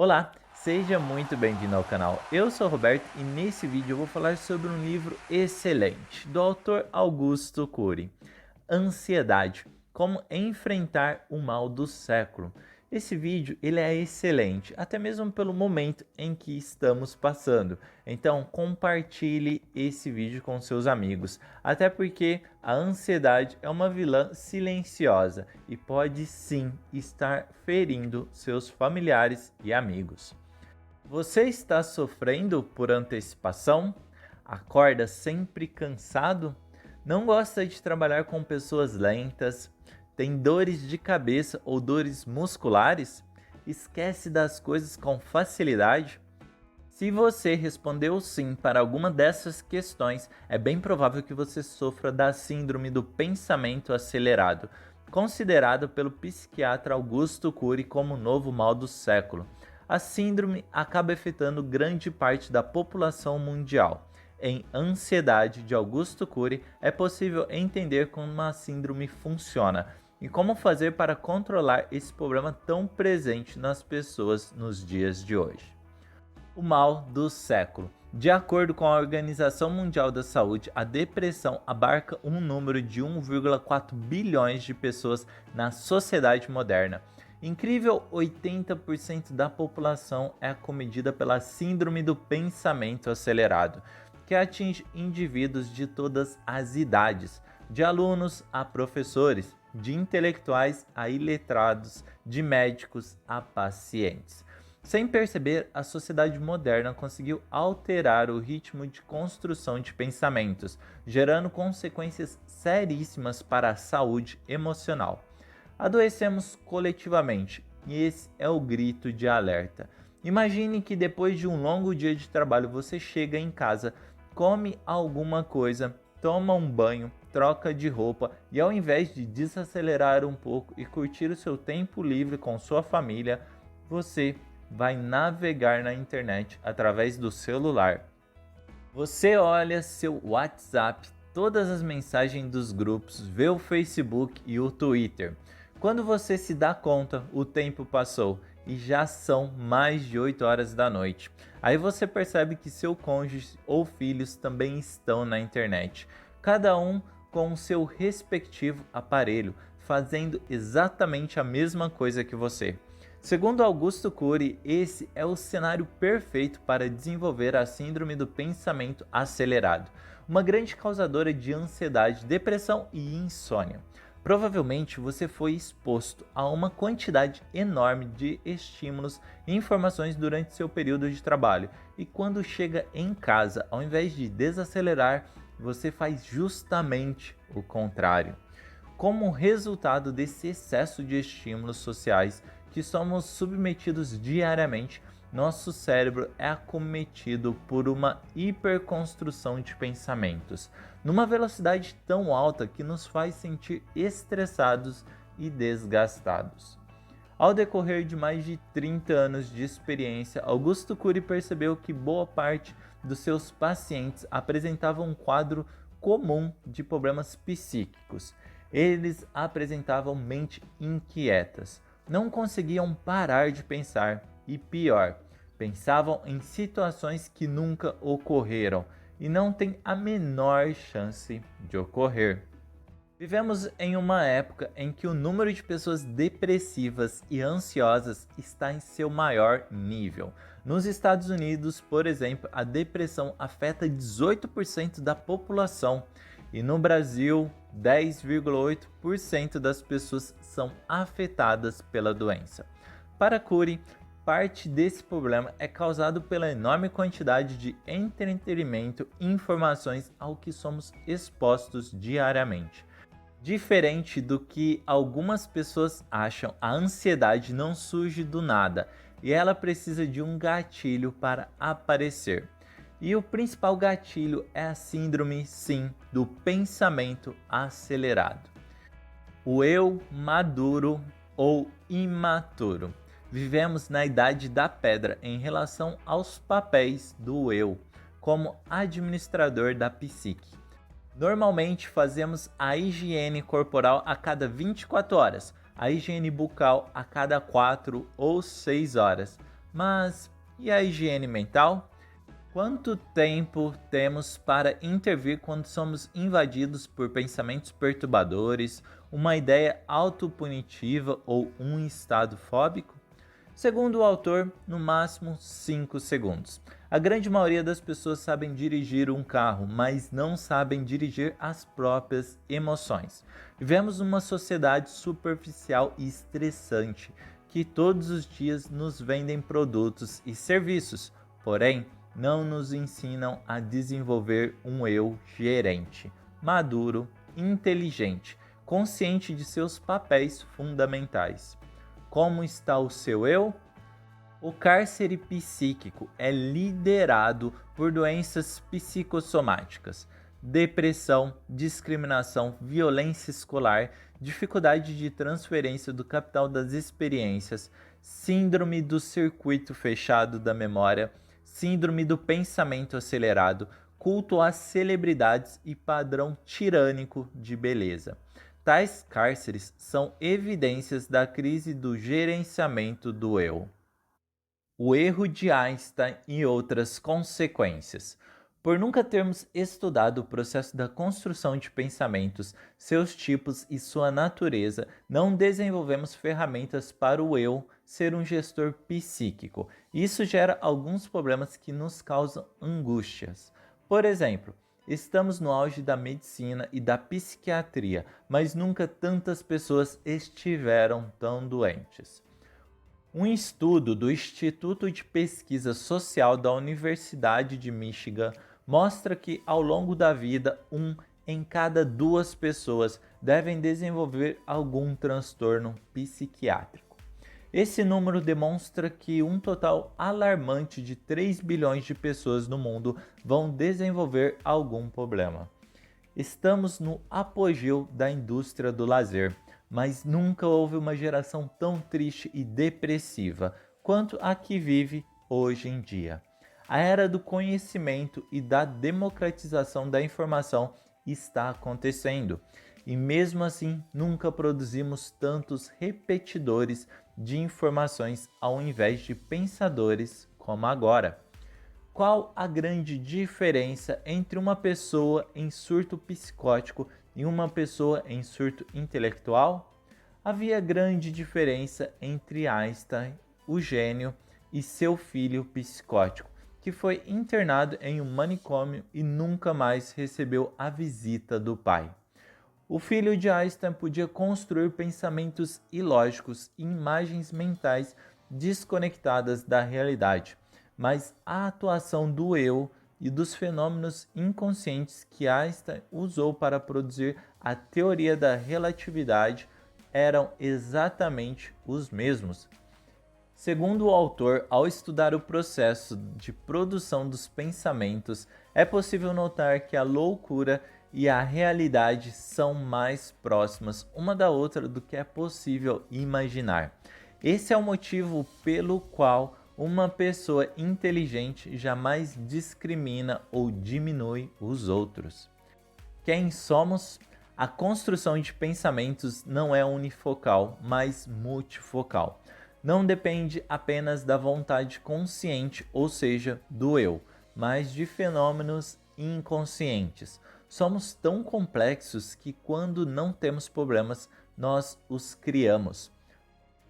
Olá, seja muito bem-vindo ao canal. Eu sou o Roberto e nesse vídeo eu vou falar sobre um livro excelente do autor Augusto Cury, Ansiedade, como enfrentar o mal do século. Esse vídeo ele é excelente, até mesmo pelo momento em que estamos passando. Então compartilhe esse vídeo com seus amigos, até porque a ansiedade é uma vilã silenciosa e pode sim estar ferindo seus familiares e amigos. Você está sofrendo por antecipação? Acorda sempre cansado? Não gosta de trabalhar com pessoas lentas? Tem dores de cabeça ou dores musculares? Esquece das coisas com facilidade? Se você respondeu sim para alguma dessas questões, é bem provável que você sofra da síndrome do pensamento acelerado, considerado pelo psiquiatra Augusto Cury como o novo mal do século. A síndrome acaba afetando grande parte da população mundial. Em Ansiedade, de Augusto Cury, é possível entender como a síndrome funciona e como fazer para controlar esse problema tão presente nas pessoas nos dias de hoje. O mal do século. De acordo com a Organização Mundial da Saúde, a depressão abarca um número de 1,4 bilhões de pessoas na sociedade moderna. Incrível 80% da população é acometida pela síndrome do pensamento acelerado, que atinge indivíduos de todas as idades, de alunos a professores, de intelectuais a iletrados, de médicos a pacientes. Sem perceber, a sociedade moderna conseguiu alterar o ritmo de construção de pensamentos, gerando consequências seríssimas para a saúde emocional. Adoecemos coletivamente, e esse é o grito de alerta. Imagine que depois de um longo dia de trabalho você chega em casa, come alguma coisa, toma um banho, troca de roupa e ao invés de desacelerar um pouco e curtir o seu tempo livre com sua família, você vai navegar na internet através do celular. Você olha seu WhatsApp, todas as mensagens dos grupos, vê o Facebook e o Twitter. Quando você se dá conta, o tempo passou e já são mais de 8 horas da noite. Aí você percebe que seu cônjuge ou filhos também estão na internet, cada um com o seu respectivo aparelho, fazendo exatamente a mesma coisa que você. Segundo Augusto Cury, esse é o cenário perfeito para desenvolver a síndrome do pensamento acelerado, uma grande causadora de ansiedade, depressão e insônia. Provavelmente você foi exposto a uma quantidade enorme de estímulos e informações durante seu período de trabalho, e quando chega em casa, ao invés de desacelerar, você faz justamente o contrário. Como resultado desse excesso de estímulos sociais que somos submetidos diariamente, nosso cérebro é acometido por uma hiperconstrução de pensamentos, numa velocidade tão alta que nos faz sentir estressados e desgastados. Ao decorrer de mais de 30 anos de experiência, Augusto Cury percebeu que boa parte dos seus pacientes apresentavam um quadro comum de problemas psíquicos. Eles apresentavam mente inquietas, não conseguiam parar de pensar e, pior, pensavam em situações que nunca ocorreram e não têm a menor chance de ocorrer. Vivemos em uma época em que o número de pessoas depressivas e ansiosas está em seu maior nível. Nos Estados Unidos, por exemplo, a depressão afeta 18% da população e no Brasil, 10,8% das pessoas são afetadas pela doença. Para Cury, parte desse problema é causado pela enorme quantidade de entretenimento e informações ao que somos expostos diariamente. Diferente do que algumas pessoas acham, a ansiedade não surge do nada e ela precisa de um gatilho para aparecer. E o principal gatilho é a síndrome, sim, do pensamento acelerado. O eu maduro ou imaturo. Vivemos na idade da pedra em relação aos papéis do eu, como administrador da psique. Normalmente fazemos a higiene corporal a cada 24 horas, a higiene bucal a cada 4 ou 6 horas. Mas e a higiene mental? Quanto tempo temos para intervir quando somos invadidos por pensamentos perturbadores, uma ideia autopunitiva ou um estado fóbico? Segundo o autor, no máximo 5 segundos. A grande maioria das pessoas sabem dirigir um carro, mas não sabem dirigir as próprias emoções. Vivemos numa sociedade superficial e estressante, que todos os dias nos vendem produtos e serviços, porém, não nos ensinam a desenvolver um eu gerente, maduro, inteligente, consciente de seus papéis fundamentais. Como está o seu eu? O cárcere psíquico é liderado por doenças psicossomáticas, depressão, discriminação, violência escolar, dificuldade de transferência do capital das experiências, síndrome do circuito fechado da memória, síndrome do pensamento acelerado, culto às celebridades e padrão tirânico de beleza. Tais cárceres são evidências da crise do gerenciamento do eu. O erro de Einstein e outras consequências. Por nunca termos estudado o processo da construção de pensamentos, seus tipos e sua natureza, não desenvolvemos ferramentas para o eu ser um gestor psíquico. Isso gera alguns problemas que nos causam angústias. Por exemplo, estamos no auge da medicina e da psiquiatria, mas nunca tantas pessoas estiveram tão doentes. Um estudo do Instituto de Pesquisa Social da Universidade de Michigan mostra que, ao longo da vida, 1 em cada 2 pessoas devem desenvolver algum transtorno psiquiátrico. Esse número demonstra que um total alarmante de 3 bilhões de pessoas no mundo vão desenvolver algum problema. Estamos no apogeu da indústria do lazer, mas nunca houve uma geração tão triste e depressiva quanto a que vive hoje em dia. A era do conhecimento e da democratização da informação está acontecendo, e mesmo assim nunca produzimos tantos repetidores de informações ao invés de pensadores como agora. Qual a grande diferença entre uma pessoa em surto psicótico e uma pessoa em surto intelectual? Havia grande diferença entre Einstein, o gênio, e seu filho psicótico, que foi internado em um manicômio e nunca mais recebeu a visita do pai. O filho de Einstein podia construir pensamentos ilógicos e imagens mentais desconectadas da realidade, mas a atuação do eu e dos fenômenos inconscientes que Einstein usou para produzir a teoria da relatividade eram exatamente os mesmos. Segundo o autor, ao estudar o processo de produção dos pensamentos, é possível notar que a loucura e a realidade são mais próximas uma da outra do que é possível imaginar. Esse é o motivo pelo qual uma pessoa inteligente jamais discrimina ou diminui os outros. Quem somos? A construção de pensamentos não é unifocal, mas multifocal. Não depende apenas da vontade consciente, ou seja, do eu, mas de fenômenos inconscientes. Somos tão complexos que, quando não temos problemas, nós os criamos.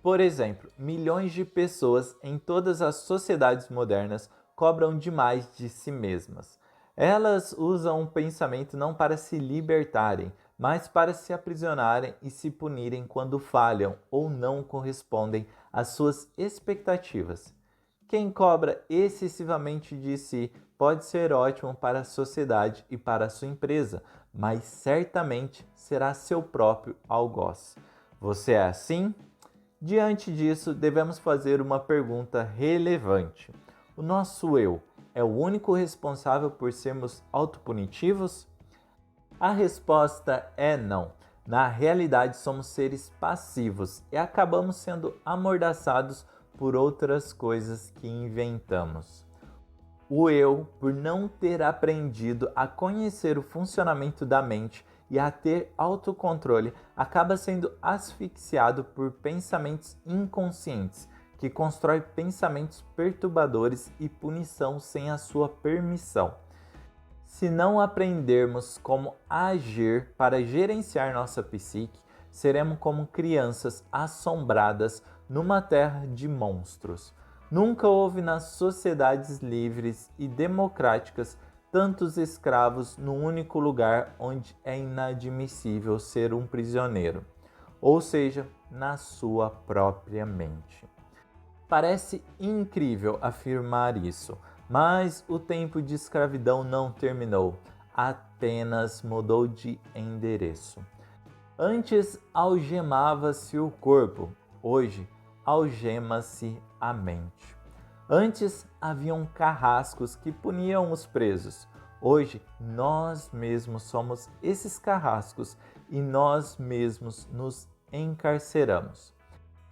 Por exemplo, milhões de pessoas em todas as sociedades modernas cobram demais de si mesmas. Elas usam o pensamento não para se libertarem, mas para se aprisionarem e se punirem quando falham ou não correspondem às suas expectativas. Quem cobra excessivamente de si pode ser ótimo para a sociedade e para a sua empresa, mas certamente será seu próprio algoz. Você é assim? Diante disso, devemos fazer uma pergunta relevante. O nosso eu é o único responsável por sermos autopunitivos? A resposta é não. Na realidade, somos seres passivos e acabamos sendo amordaçados por outras coisas que inventamos. O eu, por não ter aprendido a conhecer o funcionamento da mente e a ter autocontrole, acaba sendo asfixiado por pensamentos inconscientes que constrói pensamentos perturbadores e punição sem a sua permissão. Se não aprendermos como agir para gerenciar nossa psique, seremos como crianças assombradas numa terra de monstros. Nunca houve nas sociedades livres e democráticas tantos escravos num único lugar onde é inadmissível ser um prisioneiro, ou seja, na sua própria mente. Parece incrível afirmar isso, mas o tempo de escravidão não terminou, apenas mudou de endereço. Antes algemava-se o corpo, hoje algema-se a mente. Antes haviam carrascos que puniam os presos, hoje nós mesmos somos esses carrascos e nós mesmos nos encarceramos.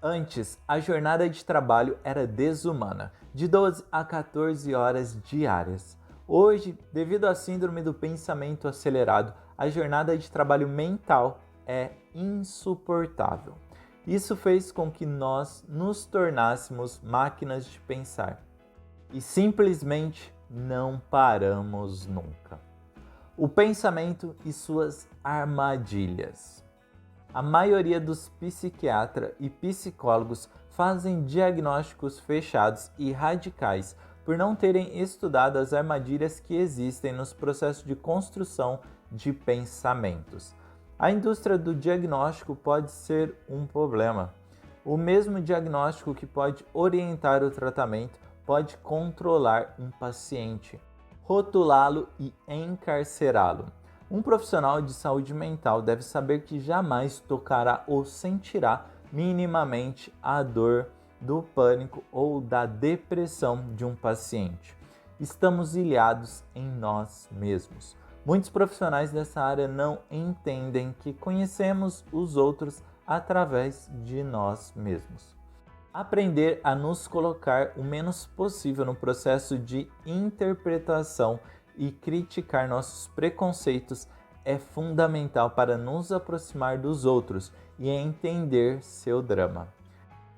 Antes, a jornada de trabalho era desumana, de 12 a 14 horas diárias. Hoje, devido à síndrome do pensamento acelerado, a jornada de trabalho mental é insuportável. Isso fez com que nós nos tornássemos máquinas de pensar e simplesmente não paramos nunca. O pensamento e suas armadilhas. A maioria dos psiquiatras e psicólogos fazem diagnósticos fechados e radicais por não terem estudado as armadilhas que existem nos processos de construção de pensamentos. A indústria do diagnóstico pode ser um problema. O mesmo diagnóstico que pode orientar o tratamento pode controlar um paciente, rotulá-lo e encarcerá-lo. Um profissional de saúde mental deve saber que jamais tocará ou sentirá minimamente a dor do pânico ou da depressão de um paciente. Estamos ilhados em nós mesmos. Muitos profissionais dessa área não entendem que conhecemos os outros através de nós mesmos. Aprender a nos colocar o menos possível no processo de interpretação e criticar nossos preconceitos é fundamental para nos aproximar dos outros e entender seu drama.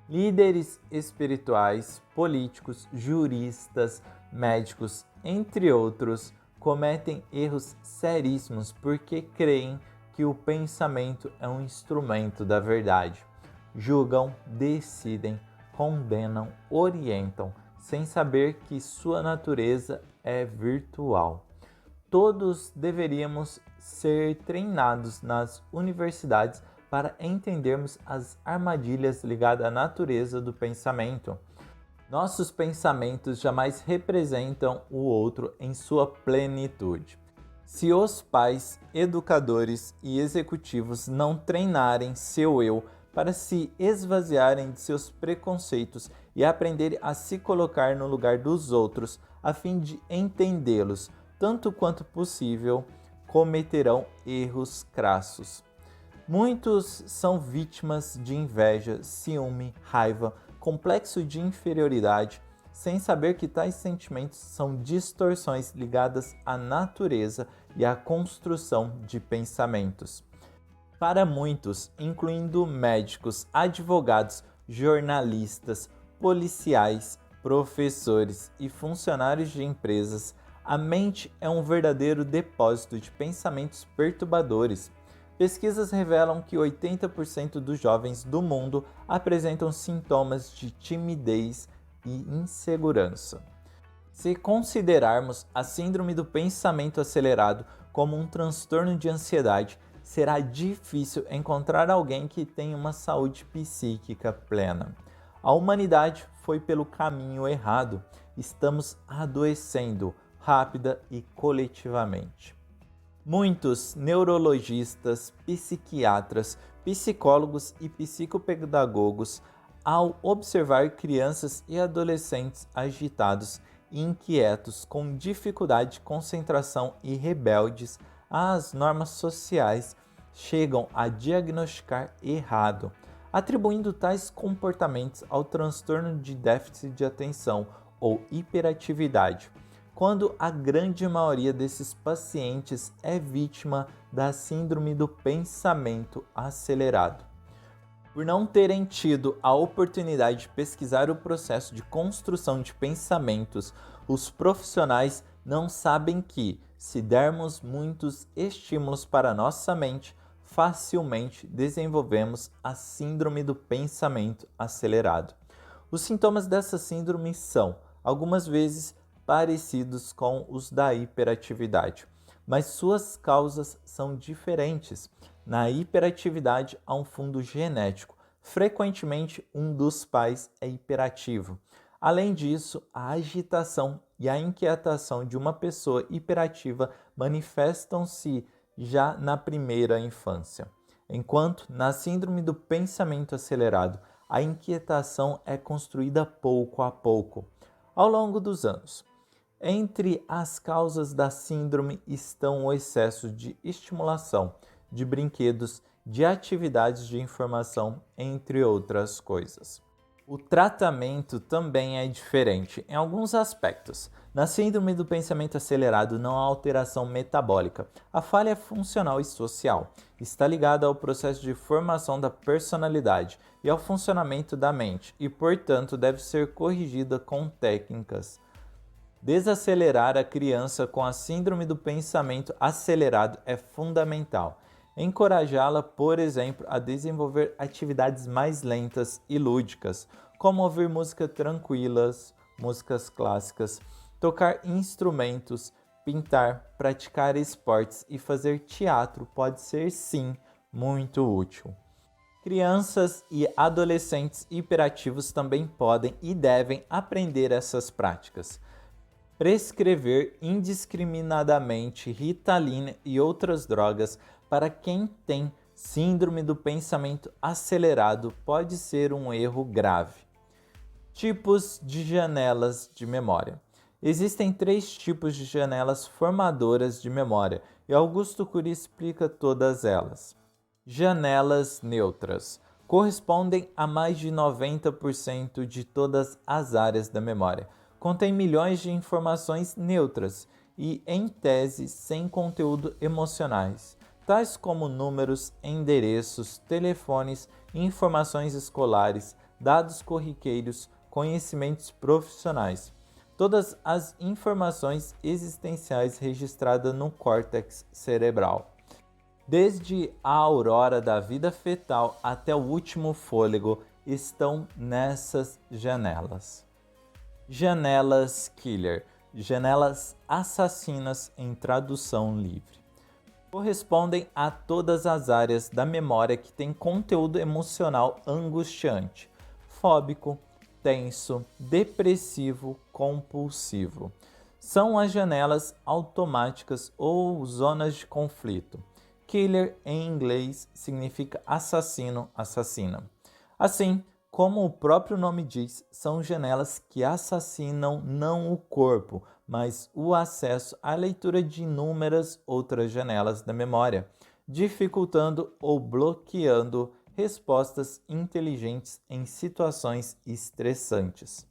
Líderes espirituais, políticos, juristas, médicos, entre outros, cometem erros seríssimos porque creem que o pensamento é um instrumento da verdade. Julgam, decidem, condenam, orientam, sem saber que sua natureza é virtual. Todos deveríamos ser treinados nas universidades para entendermos as armadilhas ligadas à natureza do pensamento. Nossos pensamentos jamais representam o outro em sua plenitude. Se os pais, educadores e executivos não treinarem seu eu para se esvaziarem de seus preconceitos e aprenderem a se colocar no lugar dos outros, a fim de entendê-los tanto quanto possível, cometerão erros crassos. Muitos são vítimas de inveja, ciúme, raiva, complexo de inferioridade, sem saber que tais sentimentos são distorções ligadas à natureza e à construção de pensamentos. Para muitos, incluindo médicos, advogados, jornalistas, policiais, professores e funcionários de empresas, a mente é um verdadeiro depósito de pensamentos perturbadores. Pesquisas revelam que 80% dos jovens do mundo apresentam sintomas de timidez e insegurança. Se considerarmos a síndrome do pensamento acelerado como um transtorno de ansiedade, será difícil encontrar alguém que tenha uma saúde psíquica plena. A humanidade foi pelo caminho errado. Estamos adoecendo rápida e coletivamente. Muitos neurologistas, psiquiatras, psicólogos e psicopedagogos, ao observar crianças e adolescentes agitados e inquietos, com dificuldade de concentração e rebeldes às normas sociais, chegam a diagnosticar errado, atribuindo tais comportamentos ao transtorno de déficit de atenção ou hiperatividade, quando a grande maioria desses pacientes é vítima da síndrome do pensamento acelerado. Por não terem tido a oportunidade de pesquisar o processo de construção de pensamentos, os profissionais não sabem que, se dermos muitos estímulos para nossa mente, facilmente desenvolvemos a síndrome do pensamento acelerado. Os sintomas dessa síndrome são, algumas vezes, parecidos com os da hiperatividade, mas suas causas são diferentes. Na hiperatividade há um fundo genético. Frequentemente, um dos pais é hiperativo. Além disso, a agitação e a inquietação de uma pessoa hiperativa manifestam-se já na primeira infância. Enquanto, na síndrome do pensamento acelerado, a inquietação é construída pouco a pouco, ao longo dos anos. Entre as causas da síndrome estão o excesso de estimulação, de brinquedos, de atividades de informação, entre outras coisas. O tratamento também é diferente em alguns aspectos. Na síndrome do pensamento acelerado não há alteração metabólica. A falha é funcional e social. Está ligada ao processo de formação da personalidade e ao funcionamento da mente e, portanto, deve ser corrigida com técnicas. Desacelerar a criança com a síndrome do pensamento acelerado é fundamental. Encorajá-la, por exemplo, a desenvolver atividades mais lentas e lúdicas, como ouvir músicas tranquilas, músicas clássicas, tocar instrumentos, pintar, praticar esportes e fazer teatro pode ser, sim, muito útil. Crianças e adolescentes hiperativos também podem e devem aprender essas práticas. Prescrever indiscriminadamente Ritalina e outras drogas para quem tem síndrome do pensamento acelerado pode ser um erro grave. Tipos de janelas de memória. Existem 3 tipos de janelas formadoras de memória e Augusto Cury explica todas elas. Janelas neutras correspondem a mais de 90% de todas as áreas da memória. Contém milhões de informações neutras e, em tese, sem conteúdo emocionais, tais como números, endereços, telefones, informações escolares, dados corriqueiros, conhecimentos profissionais. Todas as informações existenciais registradas no córtex cerebral. Desde a aurora da vida fetal até o último fôlego estão nessas janelas. Janelas killer, janelas assassinas em tradução livre. Correspondem a todas as áreas da memória que têm conteúdo emocional angustiante, fóbico, tenso, depressivo, compulsivo. São as janelas automáticas ou zonas de conflito. Killer em inglês significa assassino, assassina. Assim, como o próprio nome diz, são janelas que assassinam não o corpo, mas o acesso à leitura de inúmeras outras janelas da memória, dificultando ou bloqueando respostas inteligentes em situações estressantes.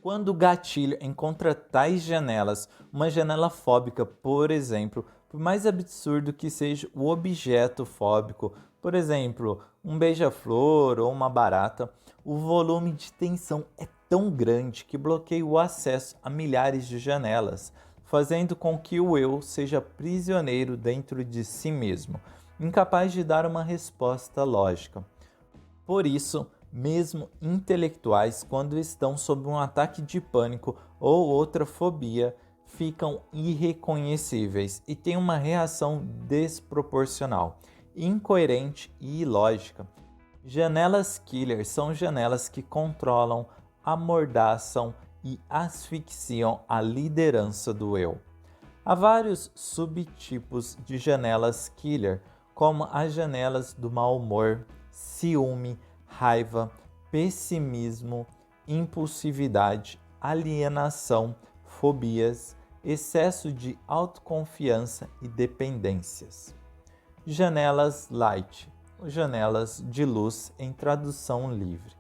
Quando o gatilho encontra tais janelas, uma janela fóbica, por exemplo, por mais absurdo que seja o objeto fóbico, por exemplo, um beija-flor ou uma barata, o volume de tensão é tão grande que bloqueia o acesso a milhares de janelas, fazendo com que o eu seja prisioneiro dentro de si mesmo, incapaz de dar uma resposta lógica. Por isso, mesmo intelectuais, quando estão sob um ataque de pânico ou outra fobia, ficam irreconhecíveis e têm uma reação desproporcional, incoerente e ilógica. Janelas killer são janelas que controlam, amordaçam e asfixiam a liderança do eu. Há vários subtipos de janelas killer, como as janelas do mau humor, ciúme, raiva, pessimismo, impulsividade, alienação, fobias, excesso de autoconfiança e dependências. Janelas light, janelas de luz em tradução livre.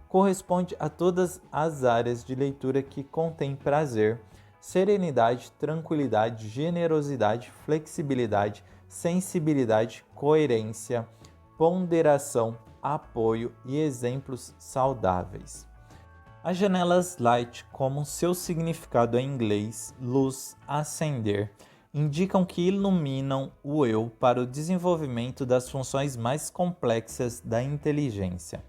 Corresponde a todas as áreas de leitura que contêm prazer, serenidade, tranquilidade, generosidade, flexibilidade, sensibilidade, coerência, ponderação, apoio e exemplos saudáveis. As janelas light, como seu significado em inglês, luz, acender, indicam que iluminam o eu para o desenvolvimento das funções mais complexas da inteligência.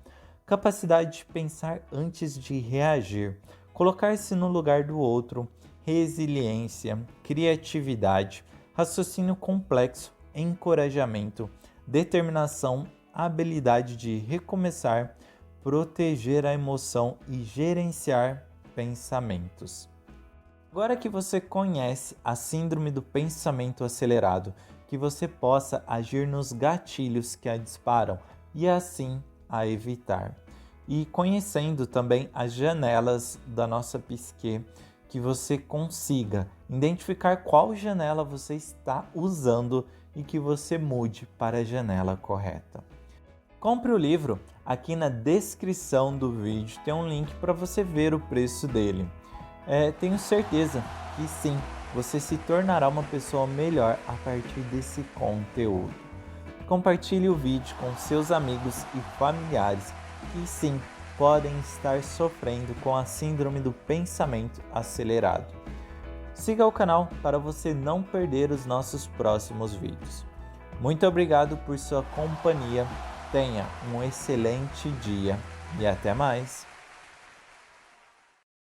Capacidade de pensar antes de reagir, colocar-se no lugar do outro, resiliência, criatividade, raciocínio complexo, encorajamento, determinação, habilidade de recomeçar, proteger a emoção e gerenciar pensamentos. Agora que você conhece a síndrome do pensamento acelerado, que você possa agir nos gatilhos que a disparam e assim a evitar. E conhecendo também as janelas da nossa psique, que você consiga identificar qual janela você está usando e que você mude para a janela correta. Compre o livro, aqui na descrição do vídeo tem um link para você ver o preço dele. Tenho certeza que sim, você se tornará uma pessoa melhor a partir desse conteúdo. Compartilhe o vídeo com seus amigos e familiares que sim, podem estar sofrendo com a síndrome do pensamento acelerado. Siga o canal para você não perder os nossos próximos vídeos. Muito obrigado por sua companhia, tenha um excelente dia e até mais!